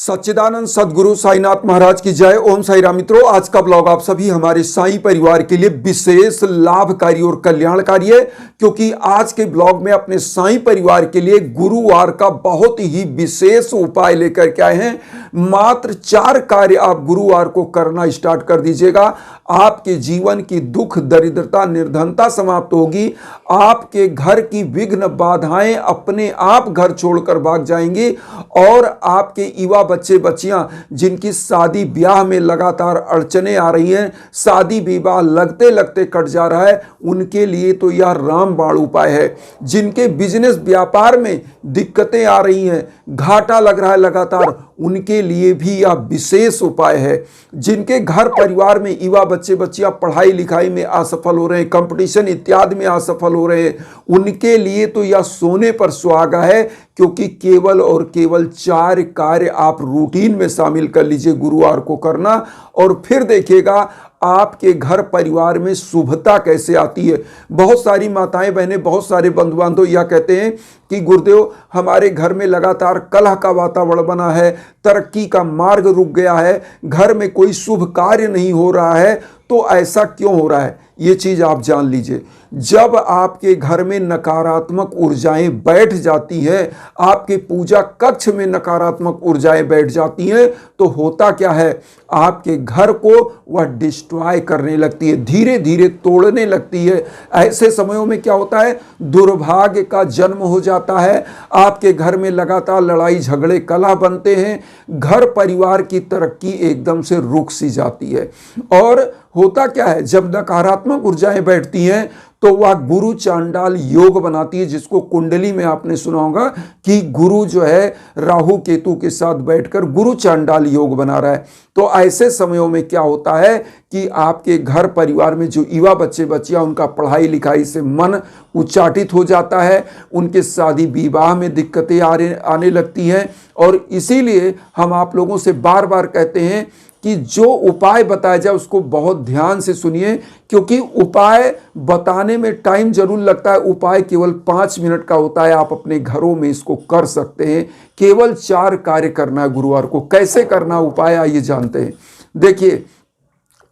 सच्चिदानंद सदगुरु साईनाथ महाराज की जय। ओम साई राम। मित्रों, आज का ब्लॉग आप सभी हमारे साई परिवार के लिए विशेष लाभकारी और कल्याणकारी है, क्योंकि आज के ब्लॉग में अपने साई परिवार के लिए गुरुवार का बहुत ही विशेष उपाय लेकर के आए हैं। मात्र 4 कार्य आप गुरुवार को करना स्टार्ट कर दीजिएगा, आपके जीवन की दुख दरिद्रता निर्धनता समाप्त होगी। आपके घर की विघ्न बाधाएं अपने आप घर छोड़कर भाग जाएंगी और आपके युवा बच्चे बच्चियां जिनकी शादी ब्याह में लगातार अड़चने आ रही हैं, शादी विवाह लगते लगते कट जा रहा है, उनके लिए तो यह रामबाण उपाय है। जिनके बिजनेस व्यापार में दिक्कतें आ रही हैं, घाटा लग रहा है लगातार, उनके लिए भी यह विशेष उपाय है। जिनके घर परिवार में युवा बच्चे बच्चियां पढ़ाई लिखाई में असफल हो रहे हैं, कंपटीशन इत्यादि में असफल हो रहे हैं, उनके लिए तो यह सोने पर सुहागा है, क्योंकि केवल और केवल 4 कार्य आप रूटीन में शामिल कर लीजिए गुरुवार को करना, और फिर देखिएगा आपके घर परिवार में शुभता कैसे आती है। बहुत सारी माताएं बहनें, बहुत सारे बंधु बांधव यह कहते हैं कि गुरुदेव, हमारे घर में लगातार कलह का वातावरण बना है, तरक्की का मार्ग रुक गया है, घर में कोई शुभ कार्य नहीं हो रहा है, तो ऐसा क्यों हो रहा है? ये चीज आप जान लीजिए। जब आपके घर में नकारात्मक ऊर्जाएं बैठ जाती है, आपके पूजा कक्ष में नकारात्मक ऊर्जाएं बैठ जाती हैं, तो होता क्या है, आपके घर को वह डिस्ट्रॉय करने लगती है, धीरे धीरे तोड़ने लगती है। ऐसे समयों में क्या होता है, दुर्भाग्य का जन्म हो जाता है, आपके घर में लगातार लड़ाई झगड़े कलह बनते हैं, घर परिवार की तरक्की एकदम से रुक सी जाती है। और होता क्या है, जब नकारात्मक ऊर्जाएं बैठती हैं तो वह गुरु चांडाल योग बनाती है, जिसको कुंडली में आपने सुना होगा कि गुरु जो है राहु केतु के साथ बैठकर गुरु चांडाल योग बना रहा है। तो ऐसे समयों में क्या होता है कि आपके घर परिवार में जो युवा बच्चे बच्चियां, उनका पढ़ाई लिखाई से मन उच्चाटित हो जाता है, उनके शादी विवाह में दिक्कतें आने लगती हैं। और इसीलिए हम आप लोगों से बार बार कहते हैं कि जो उपाय बताया जाए उसको बहुत ध्यान से सुनिए, क्योंकि उपाय बताने में टाइम जरूर लगता है, उपाय केवल 5 मिनट का होता है। आप अपने घरों में इसको कर सकते हैं। केवल 4 कार्य करना है गुरुवार को। कैसे करना उपाय, आइए जानते हैं। देखिए,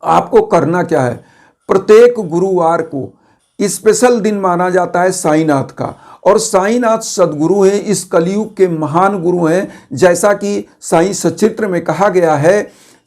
आपको करना क्या है, प्रत्येक गुरुवार को स्पेशल दिन माना जाता है साईनाथ का, और साईनाथ सदगुरु हैं, इस कलयुग के महान गुरु हैं। जैसा कि साईं सचित्र में कहा गया है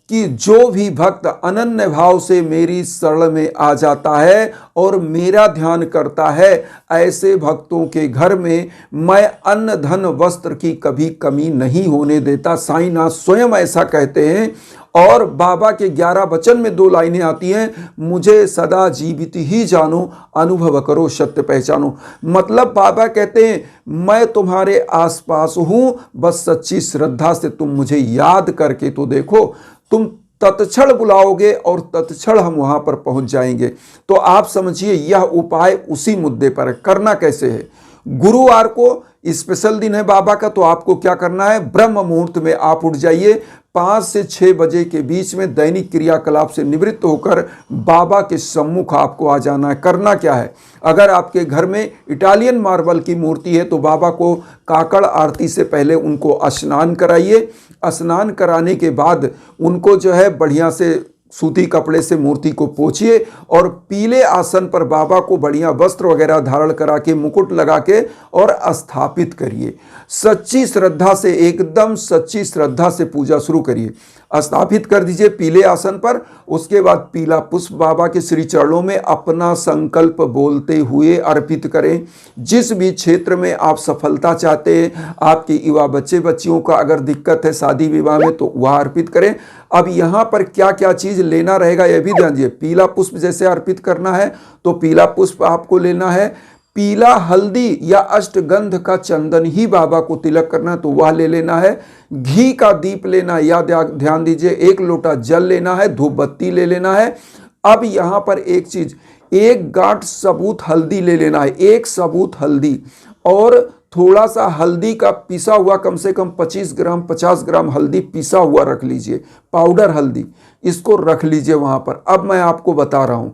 कि जो भी भक्त अनन्य भाव से मेरी शरण में आ जाता है और मेरा ध्यान करता है, ऐसे भक्तों के घर में मैं अन्न धन वस्त्र की कभी कमी नहीं होने देता। साईनाथ स्वयं ऐसा कहते हैं। और बाबा के 11 वचन में 2 लाइनें आती हैं, मुझे सदा जीवित ही जानो, अनुभव करो सत्य पहचानो। मतलब बाबा कहते हैं, मैं तुम्हारे आसपास हूं, बस सच्ची श्रद्धा से तुम मुझे याद करके तो देखो। तुम तत्क्षण बुलाओगे और तत्क्षण हम वहां पर पहुंच जाएंगे। तो आप समझिए, यह उपाय उसी मुद्दे पर है। करना कैसे है, गुरुवार को स्पेशल दिन है बाबा का, तो आपको क्या करना है, ब्रह्म मुहूर्त में आप उठ जाइए। 5 से 6 बजे के बीच में दैनिक क्रियाकलाप से निवृत्त होकर बाबा के सम्मुख आपको आ जाना है। करना क्या है, अगर आपके घर में इटालियन मार्बल की मूर्ति है तो बाबा को काकड़ आरती से पहले उनको स्नान कराइए। स्नान कराने के बाद उनको जो है बढ़िया से सूती कपड़े से मूर्ति को पोंछिए, और पीले आसन पर बाबा को बढ़िया वस्त्र वगैरह धारण करा के, मुकुट लगा के और स्थापित करिए। सच्ची श्रद्धा से, एकदम सच्ची श्रद्धा से पूजा शुरू करिए। स्थापित कर दीजिए पीले आसन पर। उसके बाद पीला पुष्प बाबा के श्री चरणों में अपना संकल्प बोलते हुए अर्पित करें। जिस भी क्षेत्र में आप सफलता चाहते हैं, आपके युवा बच्चे बच्चियों का अगर दिक्कत है शादी विवाह में, तो वह अर्पित करें। अब यहाँ पर क्या क्या चीज लेना रहेगा यह भी ध्यान दीजिए। पीला पुष्प जैसे अर्पित करना है तो पीला पुष्प आपको लेना है। पीला हल्दी या अष्टगंध का चंदन ही बाबा को तिलक करना है तो वह ले लेना है। घी का दीप लेना, या ध्यान दीजिए 1 लोटा जल लेना है, धूप बत्ती ले लेना है। अब यहाँ पर एक चीज, 1 गांठ सबूत हल्दी ले लेना है, 1 सबूत हल्दी, और थोड़ा सा हल्दी का पिसा हुआ, कम से कम 25 ग्राम 50 ग्राम हल्दी पिसा हुआ रख लीजिए, पाउडर हल्दी, इसको रख लीजिए वहां पर। अब मैं आपको बता रहा हूं,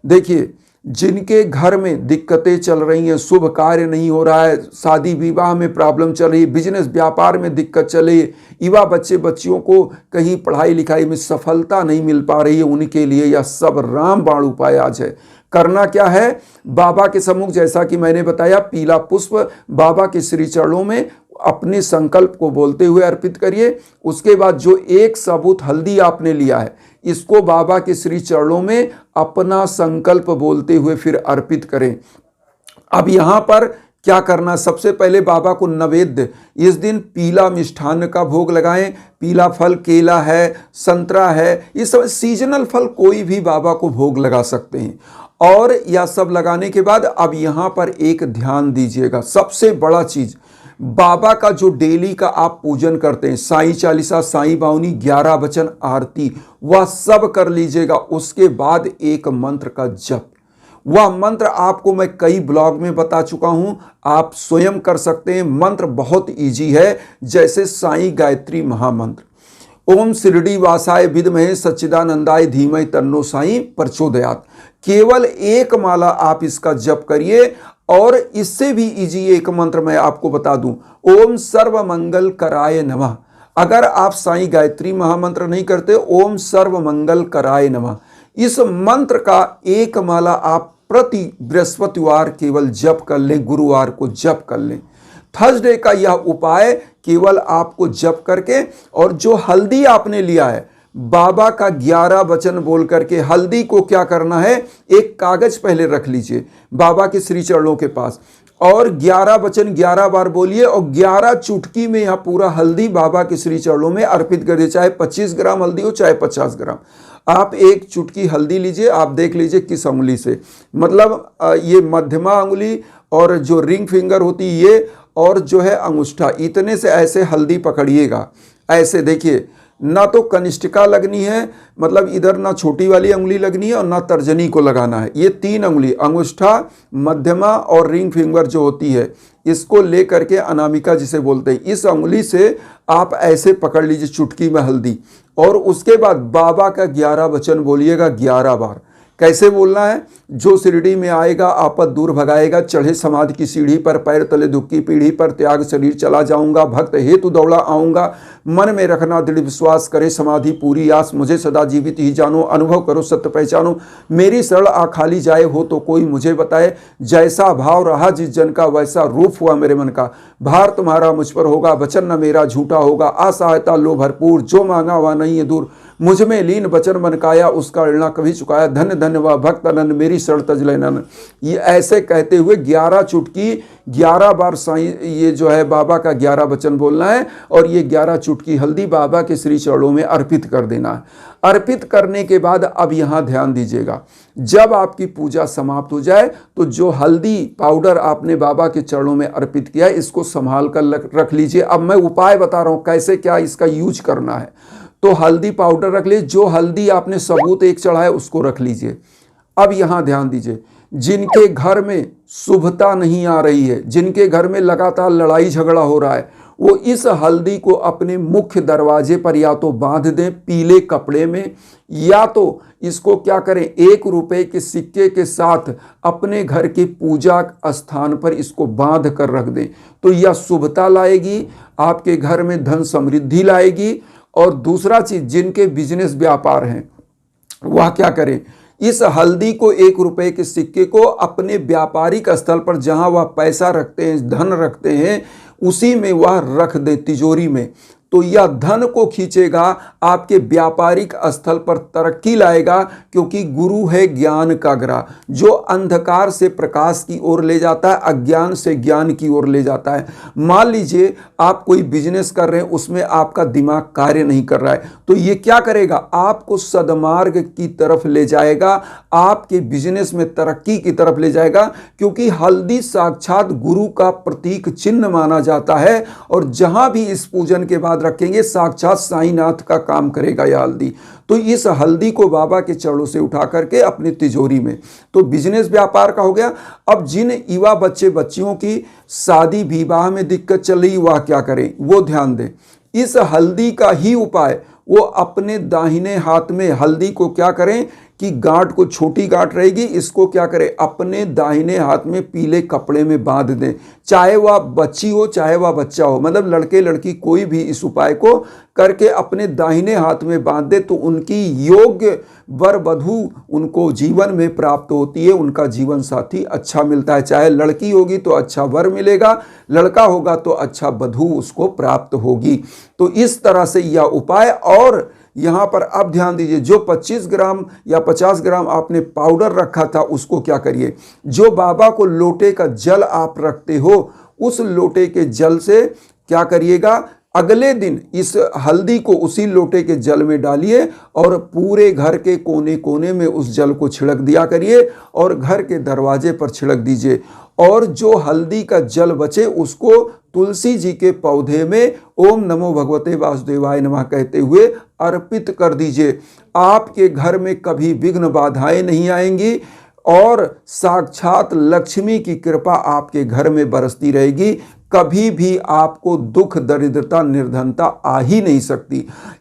देखिए जिनके घर में दिक्कतें चल रही हैं, शुभ कार्य नहीं हो रहा है, शादी विवाह में प्रॉब्लम चल रही है, बिजनेस व्यापार में दिक्कत चल रही है, युवा बच्चे बच्चियों को कहीं पढ़ाई लिखाई में सफलता नहीं मिल पा रही है, उनके लिए यह सब रामबाण उपाय आज है। करना क्या है, बाबा के सम्मुख जैसा कि मैंने बताया पीला पुष्प बाबा के श्री चरणों में अपने संकल्प को बोलते हुए अर्पित करिए। उसके बाद जो एक साबुत हल्दी आपने लिया है इसको बाबा के श्री चरणों में अपना संकल्प बोलते हुए फिर अर्पित करें। अब यहाँ पर क्या करना, सबसे पहले बाबा को नैवेद्य इस दिन पीला मिष्ठान्न का भोग लगाएं। पीला फल केला है, संतरा है, ये सब सीजनल फल कोई भी बाबा को भोग लगा सकते हैं। और यह सब लगाने के बाद अब यहाँ पर एक ध्यान दीजिएगा, सबसे बड़ा चीज बाबा का जो डेली का आप पूजन करते हैं, साईं चालीसा, साईं बावनी, 11 वचन, आरती, वह सब कर लीजिएगा। उसके बाद एक मंत्र का जप, वह मंत्र आपको मैं कई ब्लॉग में बता चुका हूं, आप स्वयं कर सकते हैं। मंत्र बहुत इजी है, जैसे साईं गायत्री महामंत्र, ओम शिरडी वासाय विद्महे सच्चिदानंदाय धीमहि तन्नो साईं प्रचोदयात्। केवल एक माला आप इसका जप करिए। और इससे भी इजी एक मंत्र मैं आपको बता दूं, ओम सर्व मंगल कराय नमः। अगर आप साईं गायत्री महामंत्र नहीं करते, ओम सर्व मंगल कराय नमः, इस मंत्र का एक माला आप प्रति बृहस्पतिवार केवल जप कर लें, गुरुवार को जप कर लें। थर्सडे का यह उपाय केवल आपको जप करके, और जो हल्दी आपने लिया है बाबा का 11 वचन बोल करके, हल्दी को क्या करना है, एक कागज पहले रख लीजिए बाबा के श्री चरणों के पास, और 11 वचन 11 बार बोलिए, और 11 चुटकी में यह पूरा हल्दी बाबा के श्री चरणों में अर्पित कर दिए। चाहे 25 ग्राम हल्दी हो, चाहे 50 ग्राम, आप एक चुटकी हल्दी लीजिए। आप देख लीजिए किस उंगली से, मतलब ये मध्यमा उंगली और जो रिंग फिंगर होती ये, और जो है अंगूठा, इतने से ऐसे हल्दी पकड़िएगा। ऐसे देखिए, ना तो कनिष्ठिका लगनी है, मतलब इधर ना छोटी वाली उंगली लगनी है और ना तर्जनी को लगाना है। ये 3 उंगली, अंगूठा, मध्यमा और रिंग फिंगर जो होती है, इसको ले करके अनामिका जिसे बोलते हैं, इस उंगली से आप ऐसे पकड़ लीजिए चुटकी में हल्दी, और उसके बाद बाबा का 11 वचन बोलिएगा 11 बार। कैसे बोलना है, जो शिरडी में आएगा आपद दूर भगाएगा, चढ़े समाधि की सीढ़ी पर, पैर तले दुख की पीढ़ी पर, त्याग शरीर चला जाऊंगा, भक्त हेतु दौड़ा आऊंगा, मन में रखना दृढ़ विश्वास, करे समाधि पूरी आस, मुझे सदा जीवित ही जानो, अनुभव करो सत्य पहचानो, मेरी शरण आ खाली जाए हो तो कोई मुझे बताए, जैसा भाव रहा जिस जन का वैसा रूप हुआ मेरे मन का, भार तुम्हारा मुझ पर होगा, वचन न मेरा झूठा होगा, असहायता लो भरपूर, जो मांगा वह नहीं है दूर, मुझ में लीन वचन मन काया, उसका ऋण कभी चुकाया, धन्य धन्य वह भक्त अनन, मेरी शरण तज लेना। ये ऐसे कहते हुए 11 चुटकी 11 बार साईं, ये जो है बाबा का 11 वचन बोलना है, और ये 11 चुटकी हल्दी बाबा के श्री चरणों में अर्पित कर देना है। अर्पित करने के बाद अब यहाँ ध्यान दीजिएगा, जब आपकी पूजा समाप्त हो जाए तो जो हल्दी पाउडर आपने बाबा के चरणों में अर्पित किया है, इसको संभाल कर रख लीजिए। अब मैं उपाय बता रहा हूँ कैसे क्या इसका यूज करना है। तो हल्दी पाउडर रख लीजिए, जो हल्दी आपने सबूत एक चढ़ाया उसको रख लीजिए। अब यहाँ ध्यान दीजिए, जिनके घर में शुभता नहीं आ रही है, जिनके घर में लगातार लड़ाई झगड़ा हो रहा है, वो इस हल्दी को अपने मुख्य दरवाजे पर या तो बांध दें पीले कपड़े में, या तो इसको क्या करें, 1 रुपए के सिक्के के साथ अपने घर के पूजा स्थान पर इसको बांध कर रख दें। तो यह शुभता लाएगी, आपके घर में धन समृद्धि लाएगी। और दूसरा चीज, जिनके बिजनेस व्यापार हैं वह क्या करें, इस हल्दी को 1 रुपए के सिक्के को अपने व्यापारिक स्थल पर जहां वह पैसा रखते हैं, धन रखते हैं, उसी में वह रख दे तिजोरी में। तो यह धन को खींचेगा, आपके व्यापारिक स्थल पर तरक्की लाएगा, क्योंकि गुरु है ज्ञान का ग्रह, जो अंधकार से प्रकाश की ओर ले जाता है, अज्ञान से ज्ञान की ओर ले जाता है। मान लीजिए आप कोई बिजनेस कर रहे हैं, उसमें आपका दिमाग कार्य नहीं कर रहा है, तो ये क्या करेगा, आपको सद्मार्ग की तरफ ले जाएगा, आपके बिजनेस में तरक्की की तरफ ले जाएगा, क्योंकि हल्दी साक्षात गुरु का प्रतीक चिन्ह माना जाता है। और जहां भी इस पूजन के बाद रखेंगे, साक्षात साईनाथ का काम करेगा यह हल्दी। तो इस हल्दी को बाबा के चरणों से उठा करके अपनी तिजोरी में, तो बिजनेस व्यापार का हो गया। अब जिन युवा बच्चे बच्चियों की शादी विवाह में दिक्कत चल रही, वह क्या करें, वो ध्यान दें। इस हल्दी का ही उपाय वो अपने दाहिने हाथ में हल्दी को क्या करें, कि गांठ को, छोटी गांठ रहेगी, इसको क्या करें, अपने दाहिने हाथ में पीले कपड़े में बांध दें। चाहे वह बच्ची हो चाहे वह बच्चा हो, मतलब लड़के लड़की कोई भी इस उपाय को करके अपने दाहिने हाथ में बांध दे तो उनकी योग्य वर वधू उनको जीवन में प्राप्त होती है, उनका जीवन साथी अच्छा मिलता है। चाहे लड़की होगी तो अच्छा वर मिलेगा, लड़का होगा तो अच्छा वधू उसको प्राप्त होगी। तो इस तरह से यह उपाय। और यहाँ पर अब ध्यान दीजिए, जो 25 ग्राम या 50 ग्राम आपने पाउडर रखा था उसको क्या करिए, जो बाबा को लोटे का जल आप रखते हो उस लोटे के जल से क्या करिएगा, अगले दिन इस हल्दी को उसी लोटे के जल में डालिए और पूरे घर के कोने कोने में उस जल को छिड़क दिया करिए और घर के दरवाजे पर छिड़क दीजिए। और जो हल्दी का जल बचे उसको तुलसी जी के पौधे में ओम नमो भगवते वासुदेवाय नमः कहते हुए अर्पित कर दीजिए। आपके घर में कभी विघ्न बाधाएं नहीं आएंगी और साक्षात लक्ष्मी की कृपा आपके घर में बरसती रहेगी। कभी भी आपको दुख, दरिद्रता, निर्धनता आ ही नहीं सकती।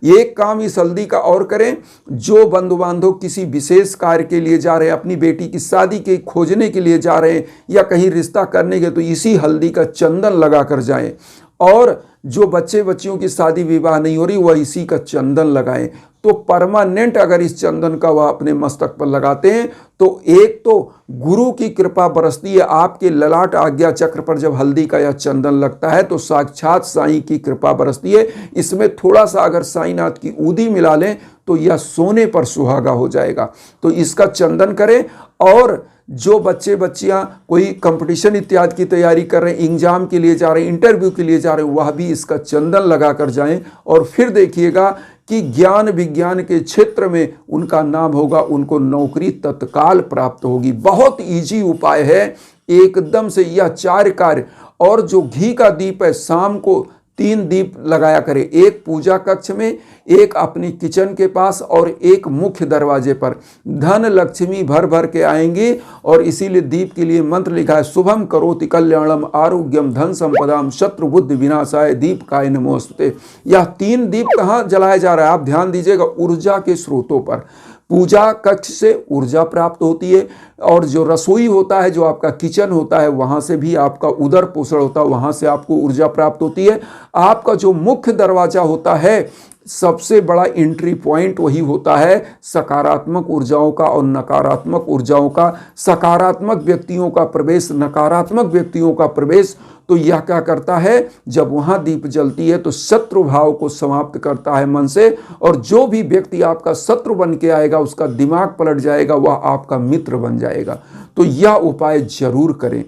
एक काम इस हल्दी का और करें, जो बंधु बांधव किसी विशेष कार्य के लिए जा रहे हैं, अपनी बेटी की शादी के खोजने के लिए जा रहे हैं या कहीं रिश्ता करने के, तो इसी हल्दी का चंदन लगा कर जाएं। और जो बच्चे बच्चियों की शादी विवाह नहीं हो रही वह इसी का चंदन लगाएं। तो परमानेंट अगर इस चंदन का वह अपने मस्तक पर लगाते हैं तो एक तो गुरु की कृपा बरसती है। आपके ललाट आज्ञा चक्र पर जब हल्दी का यह चंदन लगता है तो साक्षात साईं की कृपा बरसती है। इसमें थोड़ा सा अगर साईनाथ की ऊदी मिला लें तो यह सोने पर सुहागा हो जाएगा। तो इसका चंदन करें। और जो बच्चे बच्चियां कोई कंपटीशन इत्यादि की तैयारी कर रहे हैं, एग्जाम के लिए जा रहे हैं, इंटरव्यू के लिए जा रहे हैं, वह भी इसका चंदन लगा कर जाएं। और फिर देखिएगा कि ज्ञान विज्ञान के क्षेत्र में उनका नाम होगा, उनको नौकरी तत्काल प्राप्त होगी। बहुत इजी उपाय है एकदम से यह 4 कार्य। और जो घी का दीप है, शाम को 3 दीप लगाया करें, एक पूजा कक्ष में, एक अपनी किचन के पास और एक मुख्य दरवाजे पर। धन लक्ष्मी भर भर के आएंगी। और इसीलिए दीप के लिए मंत्र लिखा है, शुभम करोति कल्याणम आरोग्यम धन संपदाम शत्रु बुद्धि विनाशाय दीपकाय नमोस्तुते। यह 3 दीप कहाँ जलाया जा रहा है, आप ध्यान दीजिएगा, ऊर्जा के स्रोतों पर। पूजा कक्ष से ऊर्जा प्राप्त होती है और जो रसोई होता है, जो आपका किचन होता है, वहाँ से भी आपका उदर पोषण होता है, वहाँ से आपको ऊर्जा प्राप्त होती है। आपका जो मुख्य दरवाजा होता है, सबसे बड़ा एंट्री पॉइंट वही होता है सकारात्मक ऊर्जाओं का और नकारात्मक ऊर्जाओं का। सकारात्मक व्यक्तियों का प्रवेश, नकारात्मक व्यक्तियों का प्रवेश। तो यह क्या करता है, जब वहाँ दीप जलती है तो शत्रु भाव को समाप्त करता है मन से। और जो भी व्यक्ति आपका शत्रु बन के आएगा उसका दिमाग पलट जाएगा, वह आपका मित्र बन जाएगा। तो यह उपाय जरूर करें।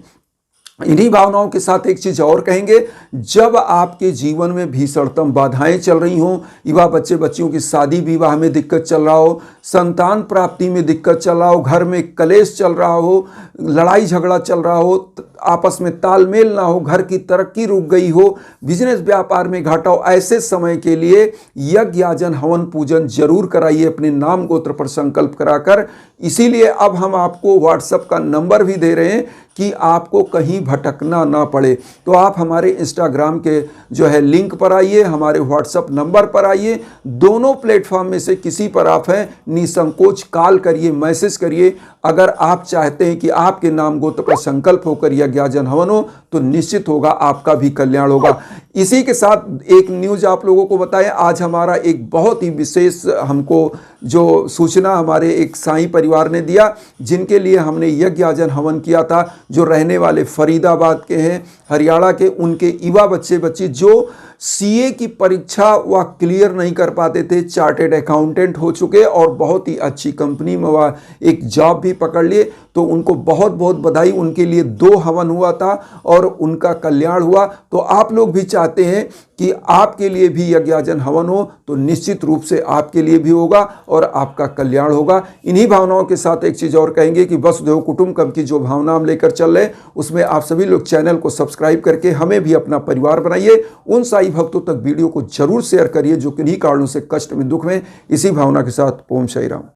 इन्हीं भावनाओं के साथ एक चीज और कहेंगे, जब आपके जीवन में भीषणतम बाधाएं चल रही हों, युवा बच्चे बच्चियों की शादी विवाह में दिक्कत चल रहा हो, संतान प्राप्ति में दिक्कत चल रहा हो, घर में कलेश चल रहा हो, लड़ाई झगड़ा चल रहा हो, आपस में तालमेल ना हो, घर की तरक्की रुक गई हो, बिजनेस व्यापार में घाटा हो, ऐसे समय के लिए यज्ञ याजन हवन पूजन जरूर कराइए अपने नाम गोत्र पर संकल्प कराकर। इसीलिए अब हम आपको व्हाट्सएप का नंबर भी दे रहे हैं कि आपको कहीं भटकना ना पड़े। तो आप हमारे इंस्टाग्राम के जो है लिंक पर आइए, हमारे व्हाट्सएप नंबर पर आइए, दोनों प्लेटफॉर्म में से किसी पर आप हैं, निसंकोच कॉल करिए, मैसेज करिए। अगर आप चाहते हैं कि आपके नाम गोत्र पर संकल्प होकर यज्ञ याजन हवन हो तो निश्चित होगा आपका भी कल्याण होगा। इसी के साथ एक न्यूज आप लोगों को बताएं, आज हमारा एक बहुत ही विशेष हमको जो सूचना हमारे एक साईं परिवार ने दिया, जिनके लिए हमने यज्ञ याजन हवन किया था, जो रहने वाले फरीदाबाद के हैं, हरियाणा के, उनके युवा बच्चे बच्ची जो सीए की परीक्षा वह क्लियर नहीं कर पाते थे, चार्टेड अकाउंटेंट हो चुके और बहुत ही अच्छी कंपनी में वह एक जॉब भी पकड़ लिए। तो उनको बहुत बहुत बधाई। उनके लिए 2 हवन हुआ था और उनका कल्याण हुआ। तो आप लोग भी चाहते हैं कि आपके लिए भी यज्ञ याजन हवन हो तो निश्चित रूप से आपके लिए भी होगा और आपका कल्याण होगा। इन्हीं भावनाओं के साथ एक चीज़ और कहेंगे कि वसुधैव कुटुंबकम की जो भावना हम लेकर चल रहे हैं उसमें आप सभी लोग चैनल को सब्सक्राइब करके हमें भी अपना परिवार बनाइए। उन साई भक्तों तक वीडियो को जरूर शेयर करिए जो किन्हीं कारणों से कष्ट में, दुख में। इसी भावना के साथ ओम साई राम।